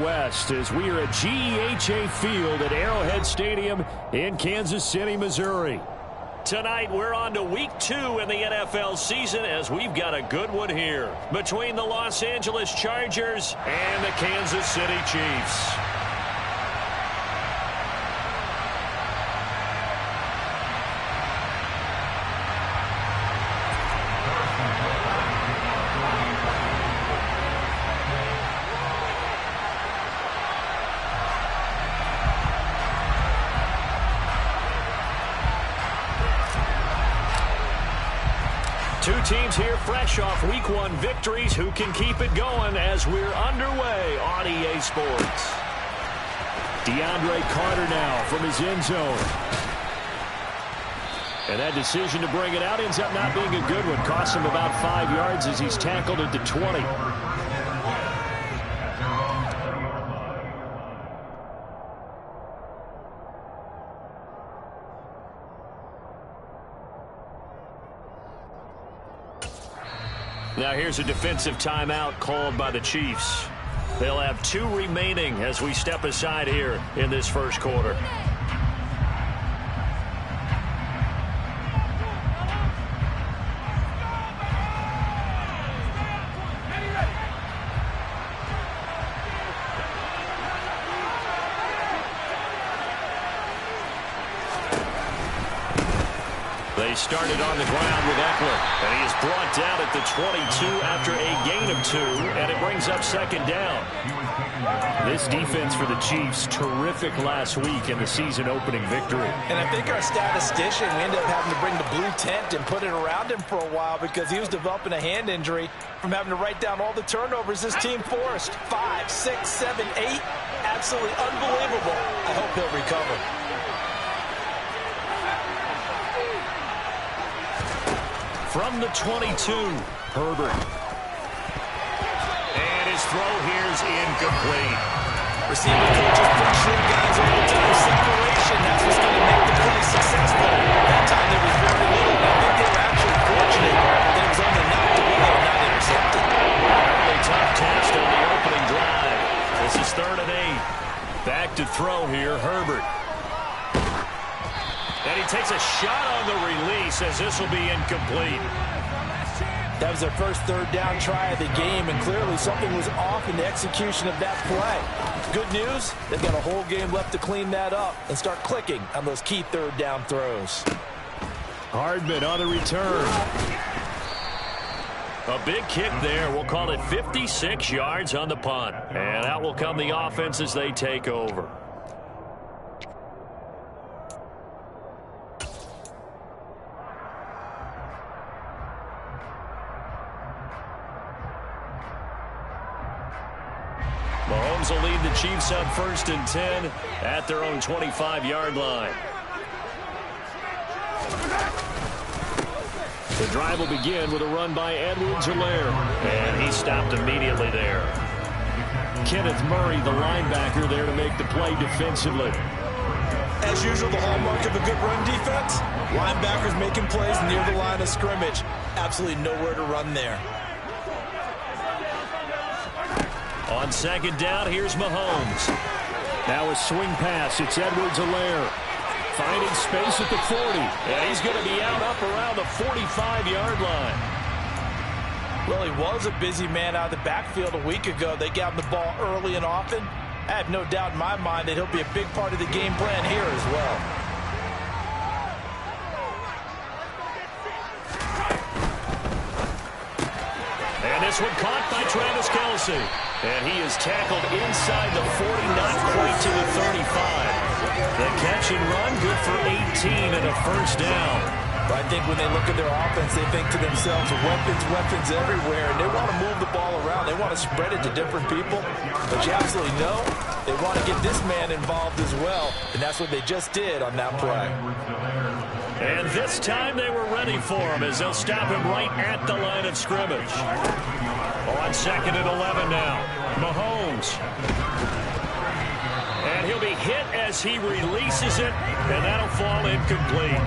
West as we are at GEHA Field at Arrowhead Stadium in Kansas City, Missouri. Tonight, we're on to week 2 in the NFL season as we've got a good one here between the Los Angeles Chargers and the Kansas City Chiefs. Two teams here fresh off Week 1 victories who can keep it going as we're underway on EA Sports. DeAndre Carter now from his end zone. And that decision to bring it out ends up not being a good one. Costs him about 5 yards as he's tackled at the 20. Now here's a defensive timeout called by the Chiefs. They'll have 2 remaining as we step aside here in this first quarter. They started on the ground with Eckler, and he is brought down at the 22 after a gain of 2, and it brings up second down. This defense for the Chiefs, terrific last week in the season-opening victory. And I think our statistician, we ended up having to bring the blue tent and put it around him for a while because he was developing a hand injury from having to write down all the turnovers this team forced. 5, 6, 7, 8. Absolutely unbelievable. I hope he'll recover. From the 22, Herbert. And his throw here's incomplete. Receiver coaches pretty sure guys all the time. Separation, that's what's going to make the play successful. That time there was very little. I think they were actually fortunate that it was only knocked away and not intercepted. Really tough test on the opening drive. This is 3rd and 8. Back to throw here, Herbert. And he takes a shot on the release as this will be incomplete. That was their first 3rd down try of the game, and clearly something was off in the execution of that play. Good news, they've got a whole game left to clean that up and start clicking on those key 3rd down throws. Hardman on the return. A big kick there. We'll call it 56 yards on the punt. And out will come the offense as they take over. Mahomes will lead the Chiefs up 1st and 10 at their own 25-yard line. The drive will begin with a run by Edwards-Helaire. And he stopped immediately there. Kenneth Murray, the linebacker, there to make the play defensively. As usual, the hallmark of a good run defense, linebackers making plays near the line of scrimmage. Absolutely nowhere to run there. On 2nd down, here's Mahomes. Now a swing pass. It's Edwards-Helaire. Finding space at the 40. And he's going to be out up around the 45-yard line. Well, he was a busy man out of the backfield a week ago. They got him the ball early and often. I have no doubt in my mind that he'll be a big part of the game plan here as well. And this one caught by Travis Kelce. And he is tackled inside the 40, not quite to the 35. The catch and run, good for 18 and a 1st down. But I think when they look at their offense, they think to themselves, weapons, weapons everywhere. And they want to move the ball around. They want to spread it to different people. But you absolutely know they want to get this man involved as well. And that's what they just did on that play. And this time they were ready for him as they'll stop him right at the line of scrimmage. On 2nd and 11 now. Mahomes. And he'll be hit as he releases it, and that'll fall incomplete.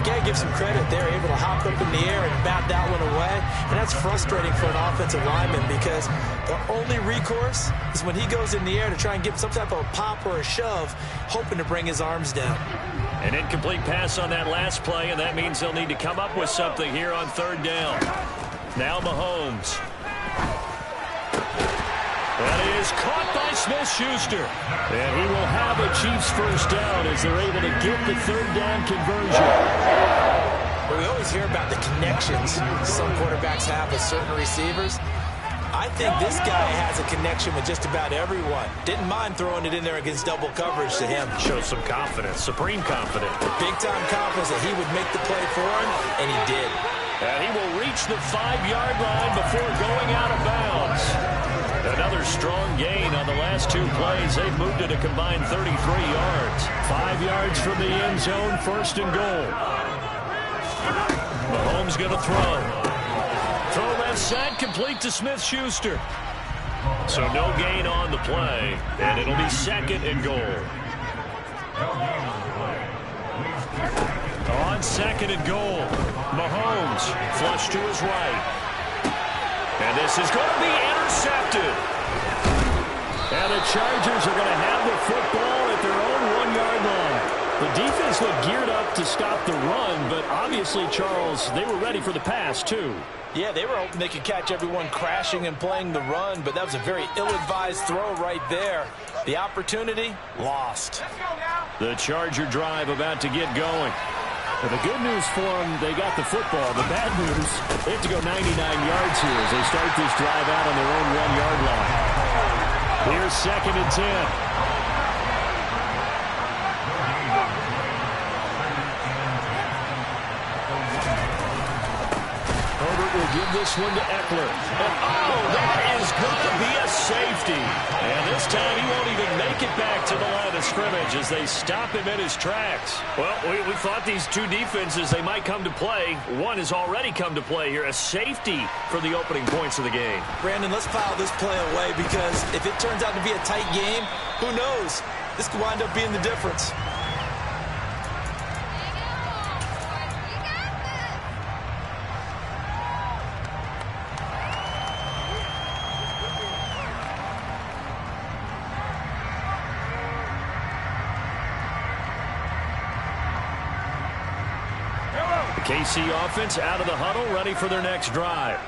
got to give some credit. They're able to hop up in the air and bat that one away. And that's frustrating for an offensive lineman because the only recourse is when he goes in the air to try and give some type of a pop or a shove, hoping to bring his arms down. An incomplete pass on that last play, and that means they'll need to come up with something here on third down. Now Mahomes. That is caught by Smith-Schuster. And he will have a Chiefs first down as they're able to get the third down conversion. Well, we always hear about the connections some quarterbacks have with certain receivers. I think this guy has a connection with just about everyone. Didn't mind throwing it in there against double coverage to him. Shows some confidence, supreme confidence. Big-time confidence that he would make the play for him, and he did. And he will reach the 5-yard line before going out of bounds. Another strong gain on the last two plays. They've moved it a combined 33 yards. 5 yards from the end zone, first and goal. Mahomes going to throw. Throw left side, complete to Smith-Schuster. So no gain on the play, and it'll be second and goal. On second and goal, Mahomes flush to his right. And this is going to be intercepted. And the Chargers are going to have the football at their own 1-yard line. The defense looked geared up to stop the run, but obviously, Charles, they were ready for the pass, too. Yeah, they were hoping they could catch everyone crashing and playing the run, but that was a very ill-advised throw right there. The opportunity, lost. The Charger drive about to get going. Well, the good news for them, they got the football. The bad news, they have to go 99 yards here as they start this drive out on their own 1-yard line. Here's second and 10. Will give this one to Eckler. And, oh, that is going to be a safety. And this time he won't even make it back to the line of scrimmage as they stop him in his tracks. Well, we thought these two defenses, they might come to play. One has already come to play here. A safety for the opening points of the game. Brandon, let's file this play away because if it turns out to be a tight game, who knows? This could wind up being the difference. KC offense out of the huddle, ready for their next drive.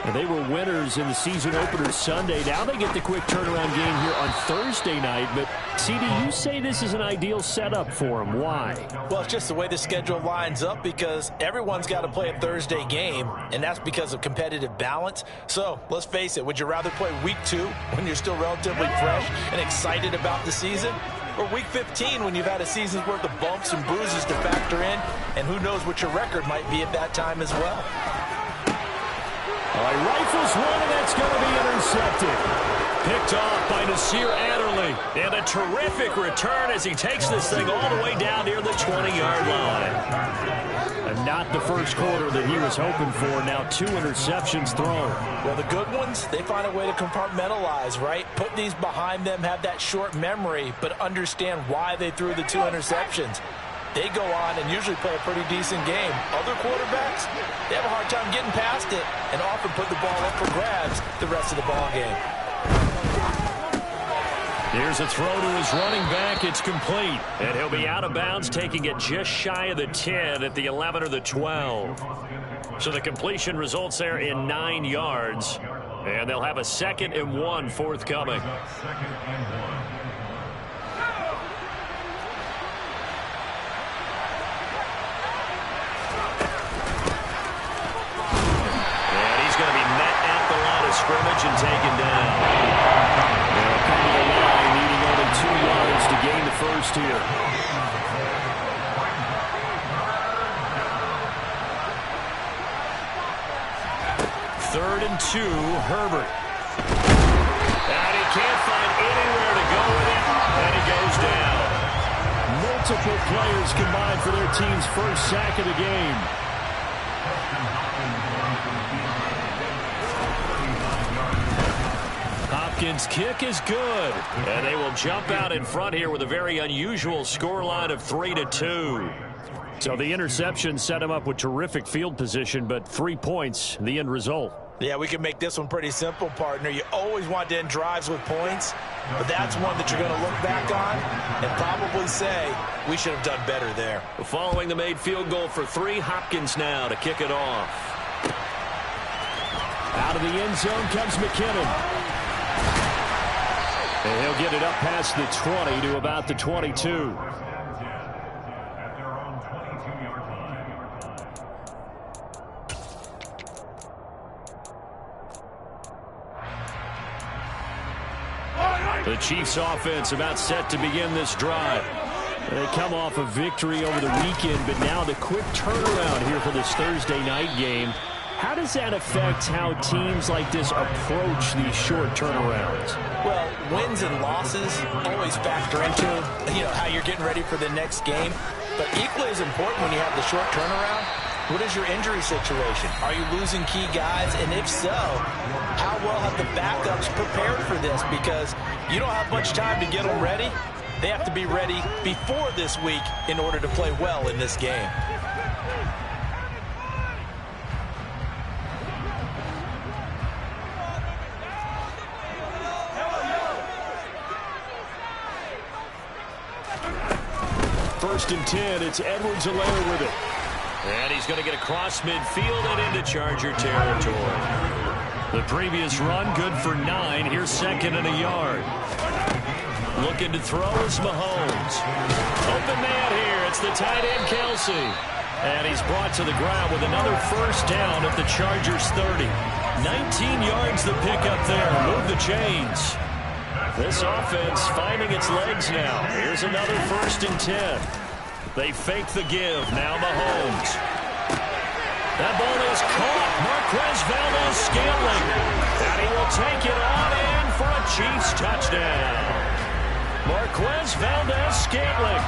And they were winners in the season opener Sunday. Now they get the quick turnaround game here on Thursday night. But, CD, you say this is an ideal setup for them. Why? Well, it's just the way the schedule lines up because everyone's got to play a Thursday game, and that's because of competitive balance. So, let's face it, would you rather play week 2 when you're still relatively fresh and excited about the season? Or week 15 when you've had a season's worth of bumps and bruises to factor in, and who knows what your record might be at that time as well. All right, rifles one, and that's going to be intercepted. Picked off by Nasir Adderley. And a terrific return as he takes this thing all the way down near the 20-yard line. And not the first quarter that he was hoping for. Now 2 interceptions thrown. Well, the good ones, they find a way to compartmentalize, right? Put these behind them, have that short memory, but understand why they threw the 2 interceptions. They go on and usually play a pretty decent game. Other quarterbacks, they have a hard time getting past it and often put the ball up for grabs the rest of the ball game. Here's a throw to his running back. It's complete. And he'll be out of bounds, taking it just shy of the 10 at the 11 or the 12. So the completion results there in 9 yards. And they'll have a 2nd and 1 forthcoming. Scrimmage and taken down. They'll come to the line, needing only 2 yards to gain the first here. Third and 2, Herbert. And he can't find anywhere to go with it, and he goes down. Multiple players combined for their team's first sack of the game. Hopkins' kick is good. And they will jump out in front here with a very unusual scoreline of 3-2. So the interception set him up with terrific field position, but 3 points, the end result. Yeah, we can make this one pretty simple, partner. You always want to end drives with points, but that's one that you're going to look back on and probably say, we should have done better there. Following the made field goal for 3, Hopkins now to kick it off. Out of the end zone comes McKinnon. And he'll get it up past the 20 to about the 22. The Chiefs offense about set to begin this drive. They come off a victory over the weekend, but now the quick turnaround here for this Thursday night game. How does that affect how teams like this approach these short turnarounds? Well, wins and losses always factor into, how you're getting ready for the next game. But equally as important when you have the short turnaround, what is your injury situation? Are you losing key guys? And if so, how well have the backups prepared for this? Because you don't have much time to get them ready. They have to be ready before this week in order to play well in this game. First and 10, it's Edwards-Helaire with it. And he's going to get across midfield and into Charger territory. The previous run, good for 9. Here's second and a yard. Looking to throw is Mahomes. Open man here. It's the tight end, Kelce. And he's brought to the ground with another first down at the Chargers 30. 19 yards the pickup there. Move the chains. This offense finding its legs now. Here's another first and 10. They fake the give. Now Mahomes. That ball is caught. Marquez Valdes-Scantling. And he will take it on in for a Chiefs touchdown. Marquez Valdes-Scantling.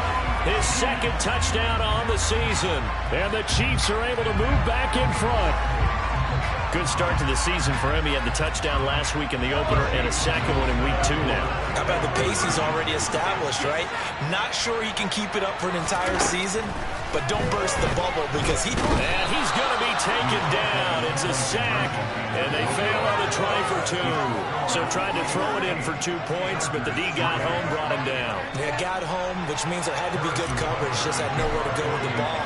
His second touchdown on the season. And the Chiefs are able to move back in front. Good start to the season for him. He had the touchdown last week in the opener and a second one in week 2 now. How about the pace he's already established, right? Not sure he can keep it up for an entire season, but don't burst the bubble because he... And he's going to be taken down. It's a sack, and they fail on the try for 2. So tried to throw it in for 2 points, but the D got home, brought him down. Yeah, got home, which means there had to be good coverage, just had nowhere to go with the ball.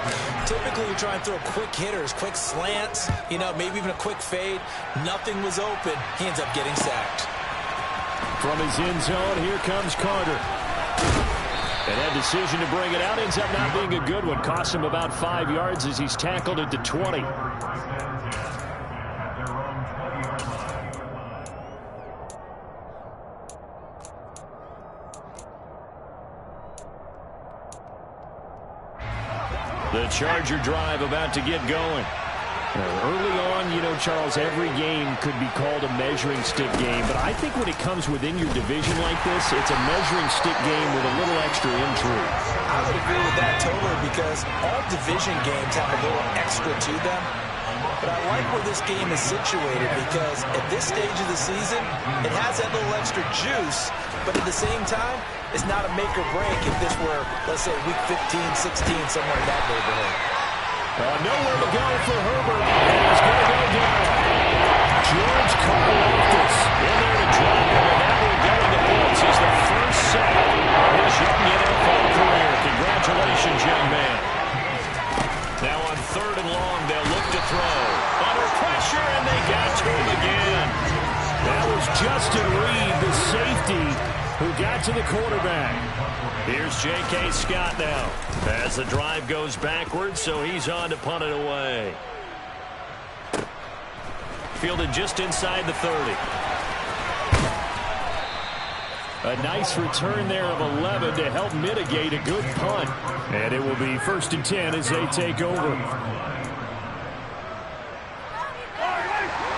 Typically, you try and throw quick hitters, quick slants, maybe even a quick fade. Nothing was open. He ends up getting sacked. From his end zone, here comes Carter. And that decision to bring it out ends up not being a good one. Costs him about 5 yards as he's tackled at the 20. The Charger drive about to get going. Early on, Charles, every game could be called a measuring stick game. But I think when it comes within your division like this, it's a measuring stick game with a little extra intrigue. I would agree with that totally because all division games have a little extra to them. But I like where this game is situated because at this stage of the season, it has that little extra juice. But at the same time, it's not a make or break if this were, let's say, week 15, 16, somewhere in that neighborhood. Nowhere to go for Herbert, and he's going to go down. George Karlaftis in there to drop him, and that will go into blitz as the first sack of his young NFL career. Congratulations, young man. Now on 3rd and long, they'll look to throw. Under pressure, and they got to him again. That was Justin Reed, the safety, who got to the quarterback. Here's J.K. Scott now as the drive goes backwards, so he's on to punt it away. Fielded just inside the 30. A nice return there of 11 to help mitigate a good punt. And it will be 1st and 10 as they take over.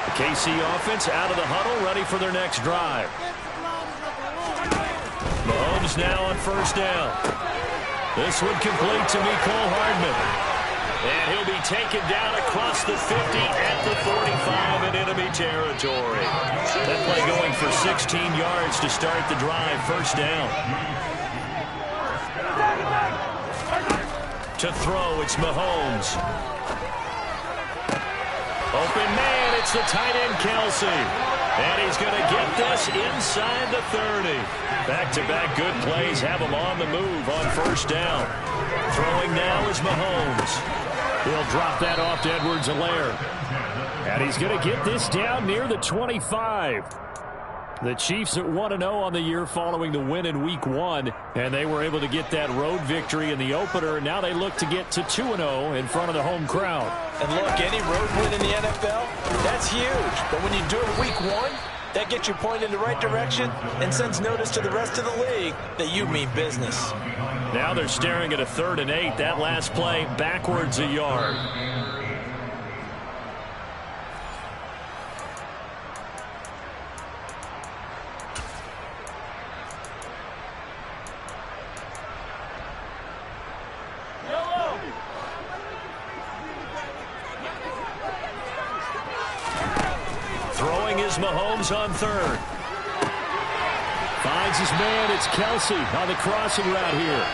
The KC offense out of the huddle, ready for their next drive. Mahomes now on 1st down. This one complete to Mecole Hardman. And he'll be taken down across the 50 at the 45 in enemy territory. That play going for 16 yards to start the drive. 1st down. To throw, it's Mahomes. Open man, it's the tight end Kelce. And he's going to get this inside the 30. Back-to-back good plays have him on the move on first down. Throwing now is Mahomes. He'll drop that off to Edwards-Helaire. And he's going to get this down near the 25. The Chiefs at 1-0 on the year following the win in Week 1. And they were able to get that road victory in the opener. Now they look to get to 2-0 in front of the home crowd. And look, any road win in the NFL, that's huge. But when you do it Week 1, that gets you pointed in the right direction and sends notice to the rest of the league that you mean business. Now they're staring at a 3rd and 8. That last play backwards a yard. Throwing is Mahomes on 3rd. Finds his man. It's Kelce on the crossing route here.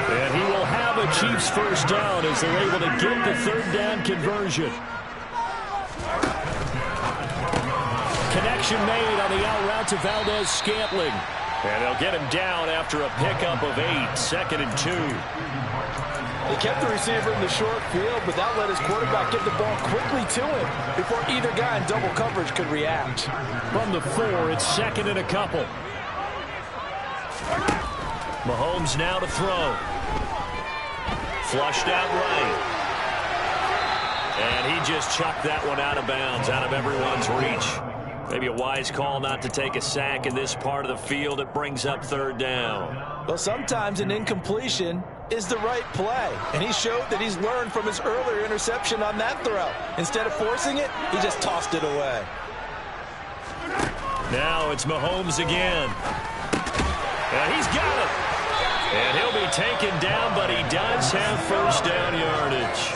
And he will have a Chiefs first down as they're able to get the 3rd down conversion. Connection made on the out route to Valdez-Scantling. And they'll get him down after a pickup of 8. 2nd and 2. They kept the receiver in the short field, but that let his quarterback get the ball quickly to him before either guy in double coverage could react. From the 4, it's 2nd and a couple. Mahomes now to throw. Flushed out right. And he just chucked that one out of bounds, out of everyone's reach. Maybe a wise call not to take a sack in this part of the field. It brings up 3rd down. Well, sometimes an incompletion is the right play. And he showed that he's learned from his earlier interception on that throw. Instead of forcing it, he just tossed it away. Now it's Mahomes again. And he's got it. And he'll be taken down, but he does have first down yardage.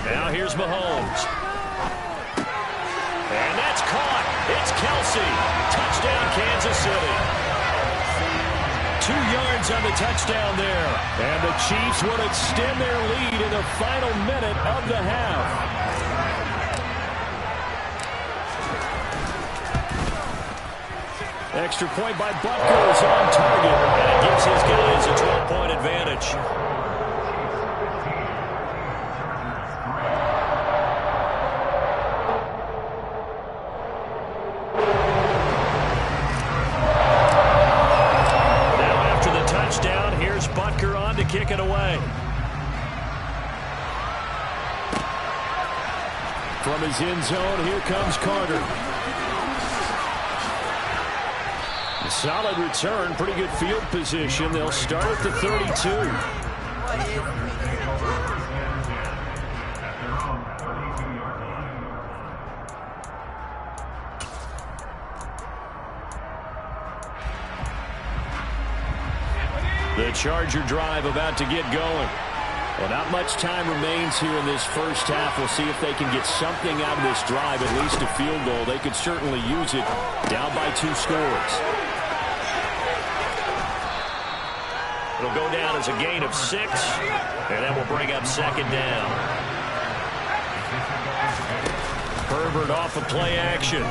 Now here's Mahomes. And that's caught. It's Kelce. Touchdown, Kansas City. 2 yards on the touchdown there. And the Chiefs will extend their lead in the final minute of the half. Extra point by Butker is on target. And it gives his guys a 12-point advantage. Now after the touchdown, here's Butker on to kick it away. From his end zone, here comes Carter. A solid return, pretty good field position. They'll start at the 32. The Charger drive about to get going. Well, not much time remains here in this first half. We'll see if they can get something out of this drive, at least a field goal. They could certainly use it, down by 2 scores. It'll go down as a gain of 6, and that will bring up 2nd down. Herbert off of play action.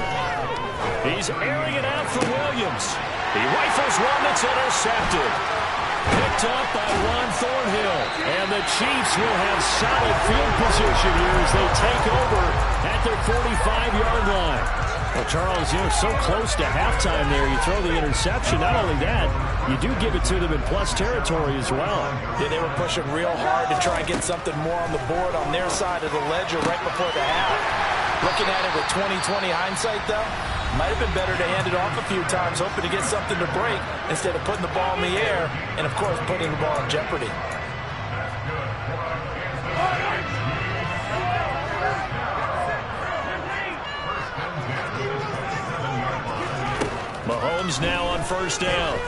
He's airing it out for Williams. He rifles one that's intercepted. Picked up by Ron Thornhill. And the Chiefs will have solid field position here as they take over at their 45-yard line. Well, Charles, so close to halftime there. You throw the interception. Not only that, you do give it to them in plus territory as well. Yeah, they were pushing real hard to try and get something more on the board on their side of the ledger right before the half. Looking at it with 20/20 hindsight, though, might have been better to hand it off a few times, hoping to get something to break instead of putting the ball in the air and, of course, putting the ball in jeopardy. Mahomes now on first down.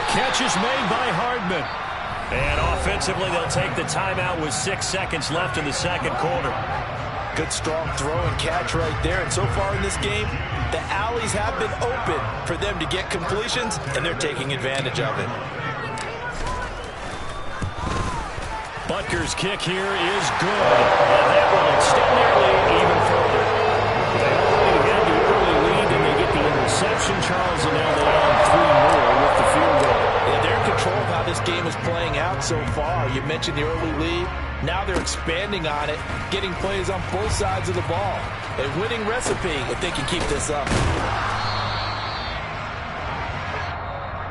Catch is made by Hardman. And offensively, they'll take the timeout with 6 seconds left in the second quarter. Good strong throw and catch right there. And so far in this game, the alleys have been open for them to get completions, and they're taking advantage of it. Butker's kick here is good. And that will extend their lead even further. They already had the early lead, and they get the interception, Charles, and now they add 3 more with the field goal. Yeah, they're in control of how this game is playing out so far. You mentioned the early lead. Now they're expanding on it, getting plays on both sides of the ball. A winning recipe if they can keep this up.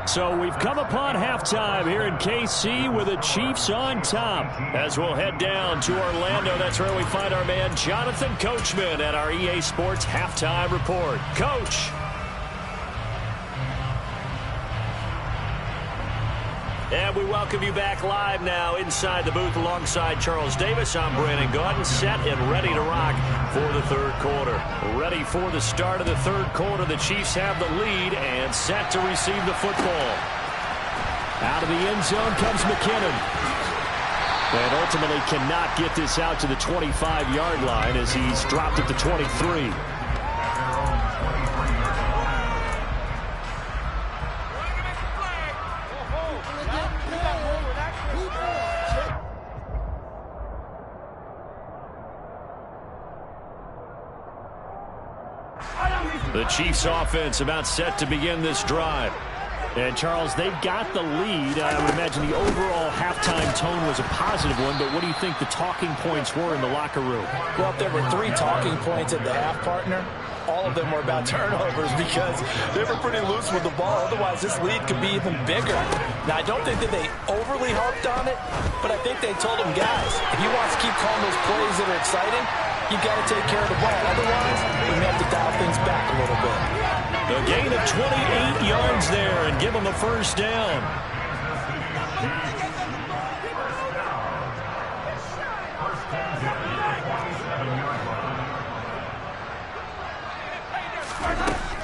So we've come upon halftime here in KC with the Chiefs on top. As we'll head down to Orlando, that's where we find our man Jonathan Coachman at our EA Sports Halftime Report. Coach. And we welcome you back live now inside the booth alongside Charles Davis. I'm Brandon Gaudin, set and ready to rock for the third quarter. Ready for the start of the third quarter. The Chiefs have the lead and set to receive the football. Out of the end zone comes McKinnon. And ultimately cannot get this out to the 25-yard line as he's dropped at the 23. The Chiefs offense about set to begin this drive. And, Charles, they've got the lead. I would imagine the overall halftime tone was a positive one, but what do you think the talking points were in the locker room? Well, if there were 3 talking points at the half, partner, all of them were about turnovers because they were pretty loose with the ball. Otherwise, this lead could be even bigger. Now, I don't think that they overly harped on it, but I think they told them, guys, if you want to keep calling those plays that are exciting, you've got to take care of the ball. Otherwise, we may have to dial things back a little bit. A gain of 28 yards there and give them a first down.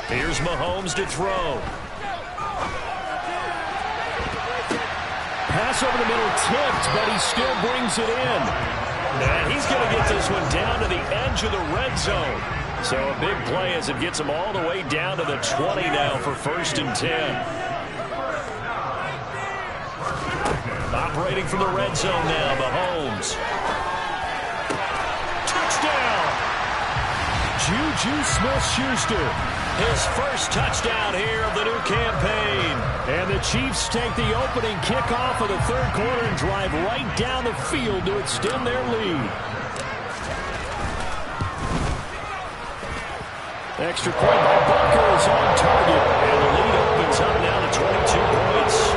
Here's Mahomes to throw. Pass over the middle tipped, but he still brings it in. And he's going to get this one down to the edge of the red zone. So a big play as it gets him all the way down to the 20 now for 1st and 10. Operating from the red zone now, Mahomes. Touchdown! Juju Smith-Schuster. His first touchdown here of the new campaign. And the Chiefs take the opening kickoff of the third quarter and drive right down the field to extend their lead. Extra point by Butker is on target. And the lead opens up now to 22 points.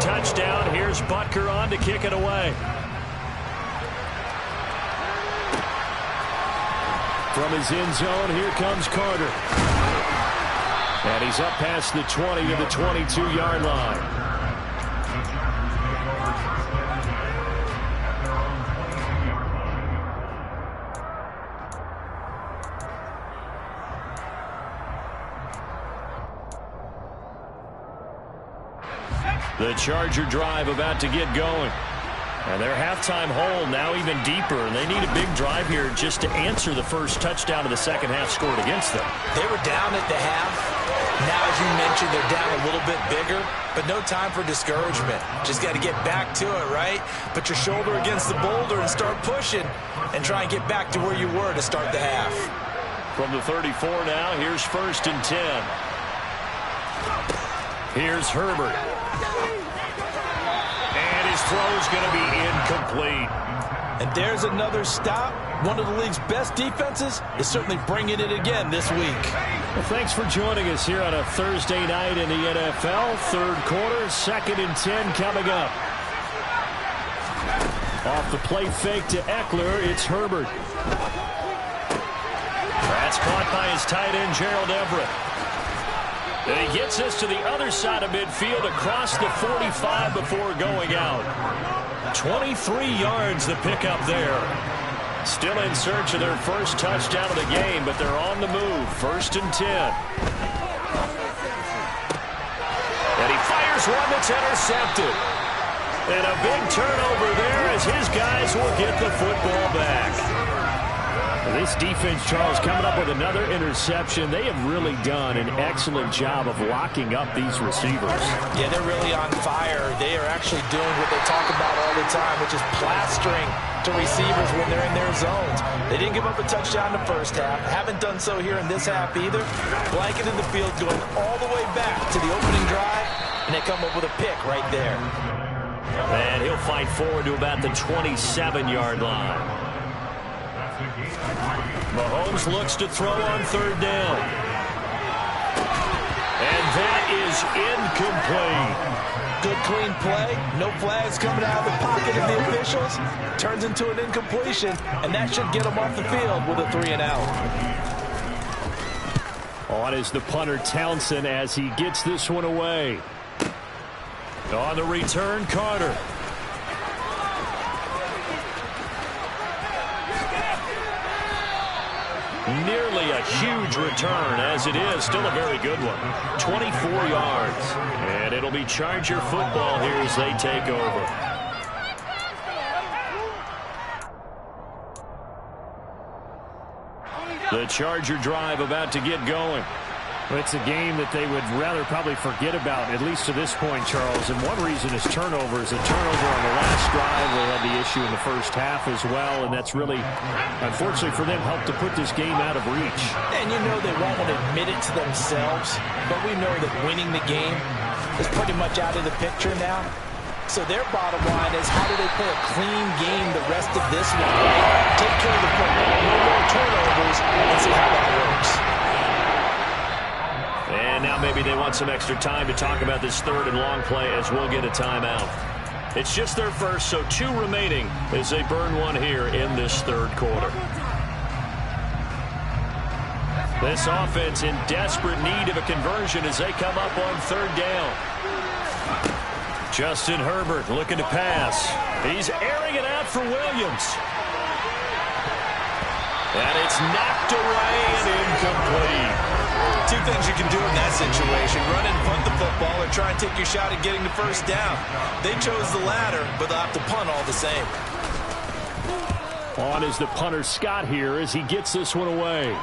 Touchdown. Here's Butker on to kick it away. From his end zone, here comes Carter. And he's up past the 20 to the 22-yard line. The Charger drive about to get going. And their halftime hole now even deeper. And they need a big drive here just to answer the first touchdown of the second half scored against them. They were down at the half. Now, as you mentioned, they're down a little bit bigger. But no time for discouragement. Just got to get back to it, right? Put your shoulder against the boulder and start pushing. And try and get back to where you were to start the half. From the 34 now, here's 1st and 10. Here's Herbert. And his throw's going to be incomplete. And there's another stop. One of the league's best defenses is certainly bringing it again this week. Well, thanks for joining us here on a Thursday night in the NFL. Third quarter, 2nd and 10 coming up. Off the play fake to Eckler, it's Herbert. That's caught by his tight end, Gerald Everett. And he gets this to the other side of midfield across the 45 before going out. 23 yards the pickup there. Still in search of their first touchdown of the game, but they're on the move. 1st and 10. And he fires one that's intercepted. And a big turnover there as his guys will get the football back. This defense, Charles, coming up with another interception. They have really done an excellent job of locking up these receivers. Yeah, they're really on fire. They are actually doing what they talk about all the time, which is plastering to receivers when they're in their zones. They didn't give up a touchdown in the first half. Haven't done so here in this half either. Blanket in the field going all the way back to the opening drive, and they come up with a pick right there. And he'll fight forward to about the 27-yard line. Mahomes looks to throw on 3rd down. And that is incomplete. Good clean play. No flags coming out of the pocket of the officials. Turns into an incompletion, and that should get him off the field with a 3 and out. On is the punter Townsend as he gets this one away. On the return, Carter. Nearly a huge return, as it is still a very good one. 24 yards. And it'll be Charger football here as they take over. The Charger drive about to get going. Well, it's a game that they would rather probably forget about, at least to this point, Charles. And one reason is turnovers. A turnover on the last drive. They had the issue in the first half as well, and that's really, unfortunately for them, helped to put this game out of reach. And you know they won't want to admit it to themselves, but we know that winning the game is pretty much out of the picture now. So their bottom line is, how do they play a clean game the rest of this one, right? Take care of the football, no more turnovers, and see how that works. And now maybe they want some extra time to talk about this 3rd and long play as we'll get a timeout. It's just their first, so 2 remaining as they burn one here in this 3rd quarter. This offense in desperate need of a conversion as they come up on 3rd down. Justin Herbert looking to pass. He's airing it out for Williams. And it's knocked away and incomplete. 2 things you can do in that situation: run and punt the football, or try and take your shot at getting the 1st down. They chose the latter, but they'll have to punt all the same. On is the punter Scott here as he gets this one away.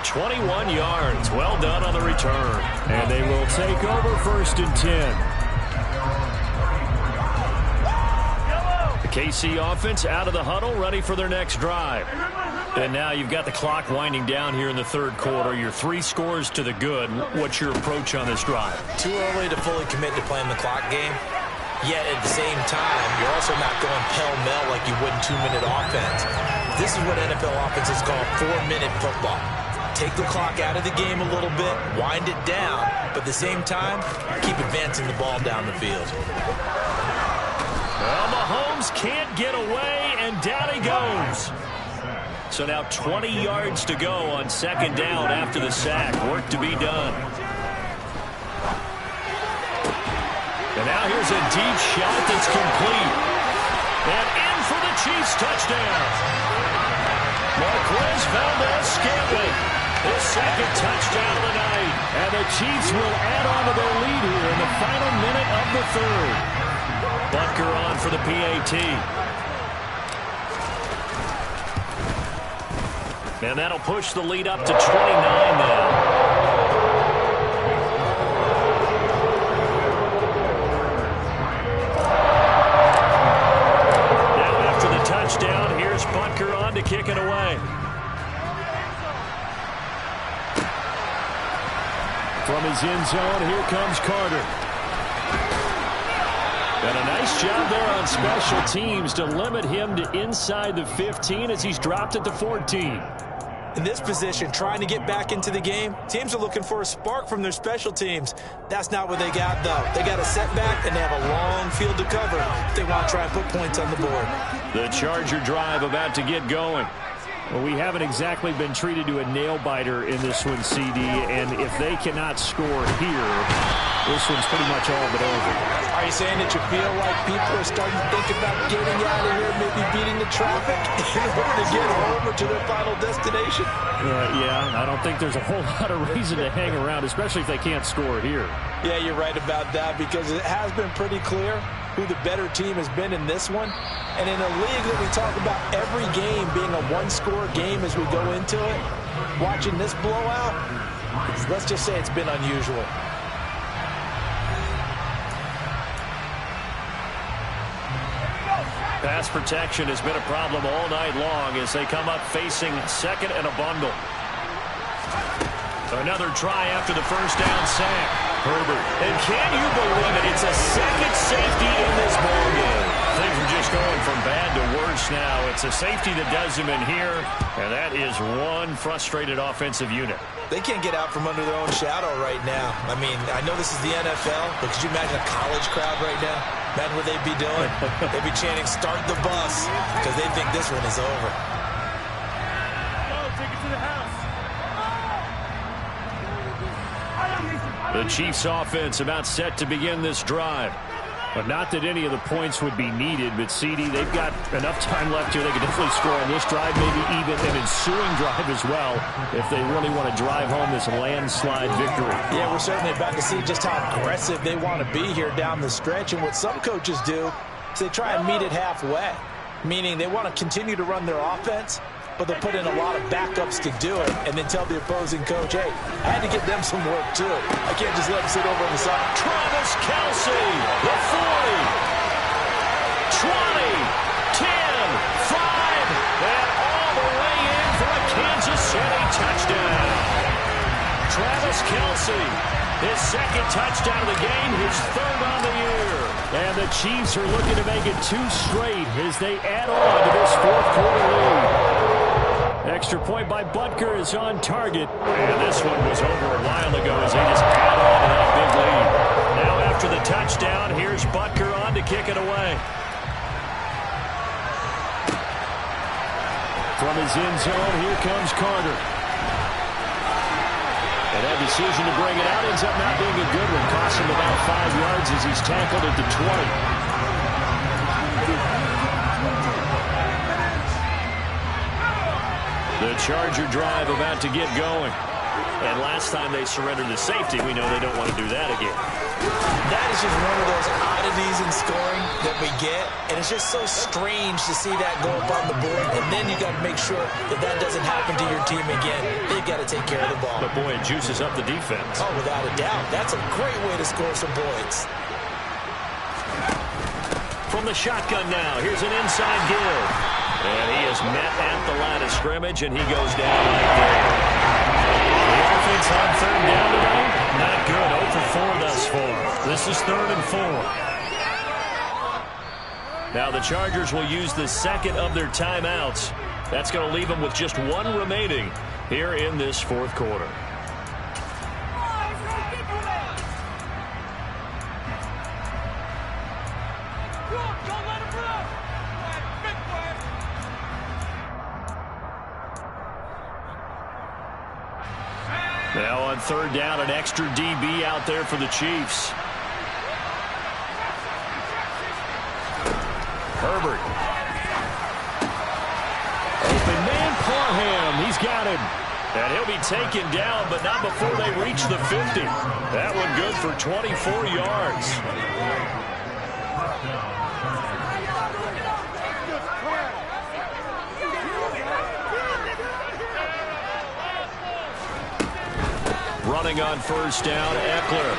...21 yards. Well done on the return. And they will take over 1st and 10. KC offense out of the huddle, ready for their next drive. And now you've got the clock winding down here in the 3rd quarter. You're 3 scores to the good. What's your approach on this drive? Too early to fully commit to playing the clock game. Yet at the same time, you're also not going pell-mell like you would in 2-minute offense. This is what NFL offenses call 4-minute football. Take the clock out of the game a little bit, wind it down, but at the same time, keep advancing the ball down the field. Well, Mahomes can't get away, and down he goes. So now 20 yards to go on 2nd down after the sack. Work to be done. And now here's a deep shot that's complete. And in for the Chiefs touchdown. Marquez Valdes-Scantling, his 2nd touchdown of the night. And the Chiefs will add on to their lead here in the final minute of the 3rd. Butker on for the PAT. And that'll push the lead up to 29 now. Now after the touchdown, here's Butker on to kick it away. From his end zone, here comes Carter. And a nice job there on special teams to limit him to inside the 15 as he's dropped at the 14. In this position, trying to get back into the game, teams are looking for a spark from their special teams. That's not what they got, though. They got a setback, and they have a long field to cover if they want to try and put points on the board. The Charger drive about to get going. Well, we haven't exactly been treated to a nail-biter in this one, CD, and if they cannot score here, this one's pretty much all but over. Are you saying that you feel like people are starting to think about getting out of here, maybe beating the traffic in order to get home or to their final destination? Yeah, I don't think there's a whole lot of reason to hang around, especially if they can't score here. Yeah, you're right about that, because it has been pretty clear who the better team has been in this one. And in a league that we talk about every game being a one-score game as we go into it, watching this blowout, let's just say it's been unusual. Pass protection has been a problem all night long as they come up facing second and a bundle. Another try after the first down sack. Herbert. And can you believe it? It's a second safety in this ballgame. Things are just going from bad to worse now. It's a safety that does them in here, and that is one frustrated offensive unit. They can't get out from under their own shadow right now. I mean, I know this is the NFL, but could you imagine a college crowd right now? Imagine what they'd be doing. They'd be chanting, "Start the bus," because they think this one is over. The Chiefs offense about set to begin this drive. But not that any of the points would be needed, but CD, they've got enough time left here. They could definitely score on this drive, maybe even an ensuing drive as well, if they really want to drive home this landslide victory. Yeah, we're certainly about to see just how aggressive they want to be here down the stretch. And what some coaches do is they try and meet it halfway, meaning they want to continue to run their offense, but they'll put in a lot of backups to do it and then tell the opposing coach, hey, I had to get them some work too. I can't just let them sit over on the side. Travis Kelce, the 40, 20, 10, 5, and all the way in for a Kansas City touchdown. Travis Kelce, his second touchdown of the game, his third on the year. And the Chiefs are looking to make it 2 straight as they add on to this fourth quarter lead. Extra point by Butker is on target. And this one was over a while ago as they just add on to that big lead. Now after the touchdown, here's Butker on to kick it away. From his end zone, here comes Carter. And that decision to bring it out ends up not being a good one. Costs him about 5 yards as he's tackled at the 20. The Charger drive about to get going. And last time they surrendered the safety, we know they don't want to do that again. That is just one of those oddities in scoring that we get, and it's just so strange to see that go up on the board, and then you got to make sure that that doesn't happen to your team again. They've got to take care of the ball. But boy, it juices up the defense. Oh, without a doubt. That's a great way to score some points. From the shotgun now, here's an inside give. And he is met at the line of scrimmage, and he goes down right there. The offense on third down today, not good. 0 for 4 thus far. This is 3rd and 4. Now the Chargers will use the second of their timeouts. That's going to leave them with just 1 remaining here in this fourth quarter. Now on third down, an extra DB out there for the Chiefs. Herbert. Open man, Parham. He's got him. And he'll be taken down, but not before they reach the 50. That one good for 24 yards. Running on first down, Eckler.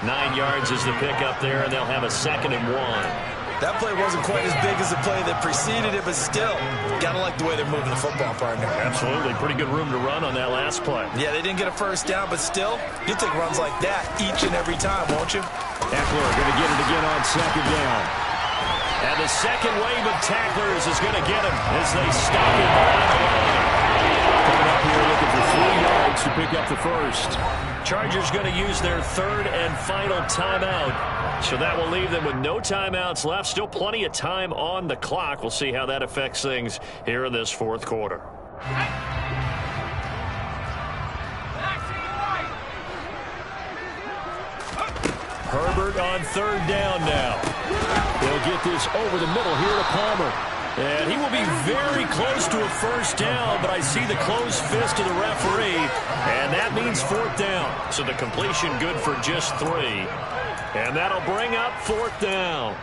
9 yards is the pickup there, and they'll have a 2nd and 1. That play wasn't quite as big as the play that preceded it, but still, got to like the way they're moving the football, partner. Absolutely. Pretty good room to run on that last play. Yeah, they didn't get a first down, but still, you'll take runs like that each and every time, won't you? Eckler going to get it again on 2nd down. And the second wave of tacklers is going to get him as they stop him behind the line. Coming up here looking for 3 yards yards to pick up the first. Chargers going to use their third and final timeout. So that will leave them with no timeouts left. Still plenty of time on the clock. We'll see how that affects things here in this fourth quarter. Herbert on third down now. They'll get this over the middle here to Palmer. And he will be very close to a first down, but I see the closed fist of the referee, and that means fourth down. So the completion good for just 3. And that'll bring up fourth down.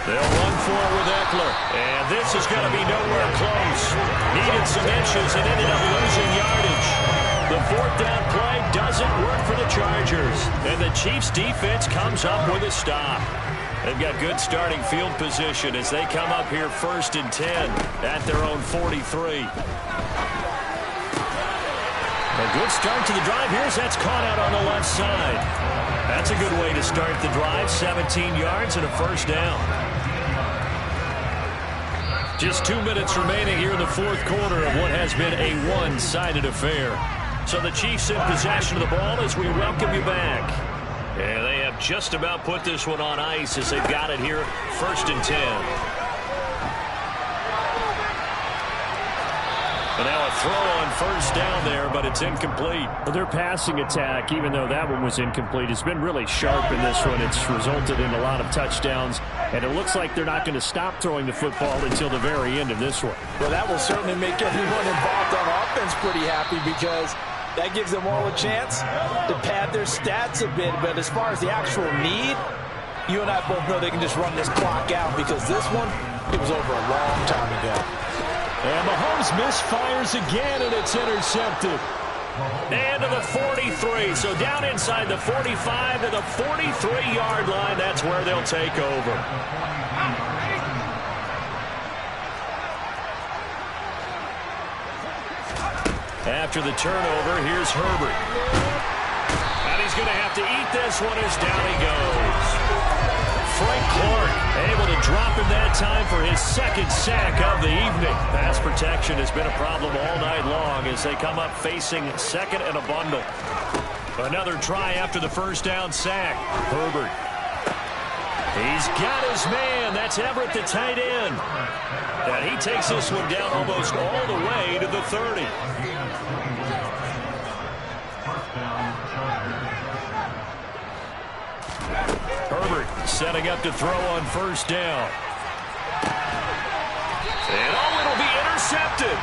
They'll run for it with Eckler. And this is going to be nowhere close. Needed some inches and ended up losing yardage. The fourth down play doesn't work for the Chargers. And the Chiefs defense comes up with a stop. They've got good starting field position as they come up here 1st and 10 at their own 43. A good start to the drive. Here's that's caught out on the left side. That's a good way to start the drive. 17 yards and a first down. Just 2 minutes remaining here in the fourth quarter of what has been a one-sided affair. So the Chiefs in possession of the ball as we welcome you back. And they have just about put this one on ice as they've got it here 1st and 10. And now a throw on first down there, but it's incomplete. Well, their passing attack, even though that one was incomplete, has been really sharp in this one. It's resulted in a lot of touchdowns, and it looks like they're not going to stop throwing the football until the very end of this one. Well, that will certainly make everyone involved on offense pretty happy because that gives them all a chance to pad their stats a bit. But as far as the actual need, you and I both know they can just run this clock out because this one, it was over a long time ago. And Mahomes misfires again, and it's intercepted. And to the 43. So down inside the 45 to the 43-yard line. That's where they'll take over. After the turnover, here's Herbert. And he's going to have to eat this one as down he goes. Frank Clark able to drop him that time for his second sack of the evening. Pass protection has been a problem all night long as they come up facing second and a bundle. Another try after the first down sack. Herbert. He's got his man. That's Everett, the tight end. And he takes this one down almost all the way to the 30. Herbert setting up to throw on first down. And it'll be intercepted.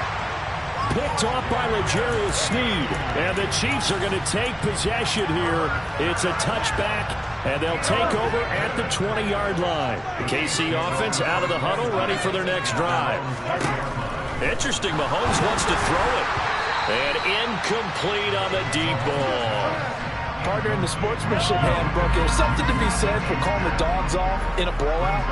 Picked off by L'Jarius Sneed. And the Chiefs are going to take possession here. It's a touchback, and they'll take over at the 20-yard line. The KC offense out of the huddle, ready for their next drive. Interesting, Mahomes wants to throw it. And incomplete on the deep ball. Partner, in the sportsmanship handbook, there's something to be said for calling the dogs off in a blowout.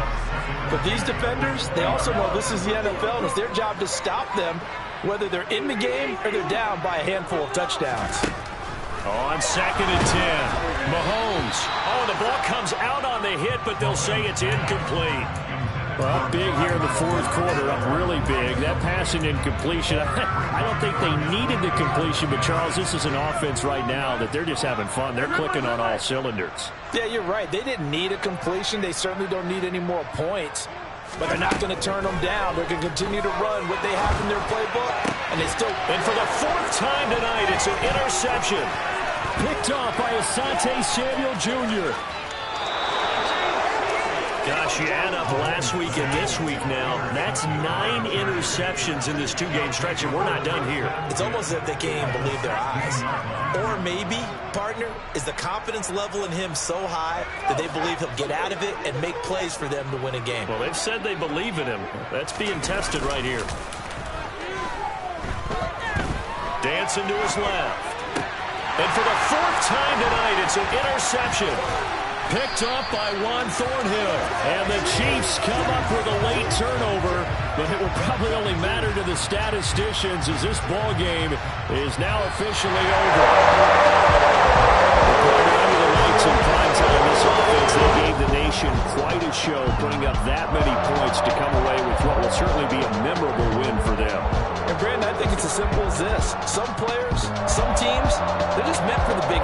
But these defenders, they also know this is the NFL, and it's their job to stop them, whether they're in the game or they're down by a handful of touchdowns. On 2nd and 10, Mahomes. Oh, the ball comes out on the hit, but they'll say it's incomplete. Well, big here in the fourth quarter, up really big. That passing incompletion, I don't think they needed the completion, but Charles, this is an offense right now that they're just having fun. They're clicking on all cylinders. Yeah, you're right. They didn't need a completion. They certainly don't need any more points, but they're not going to turn them down. They're going to continue to run what they have in their playbook, and they still... And for the 4th time tonight, it's an interception. Picked off by Asante Samuel Jr. Gosh, you add up last week and this week now. That's 9 interceptions in this 2-game stretch, and we're not done here. It's almost as if they can't even believe their eyes. Or maybe, partner, is the confidence level in him so high that they believe he'll get out of it and make plays for them to win a game. Well, they've said they believe in him. That's being tested right here. Dancing to his left. And for the 4th time tonight, it's an interception. Picked up by Juan Thornhill. And the Chiefs come up with a late turnover, but it will probably only matter to the statisticians as this ball game is now officially over. Under the points in prime time. This offense, they gave the nation quite a show, putting up that many points to come away with what will certainly be a memorable win for them. And Brandon, I think it's as simple as this. Some players, some teams, they're just meant for the big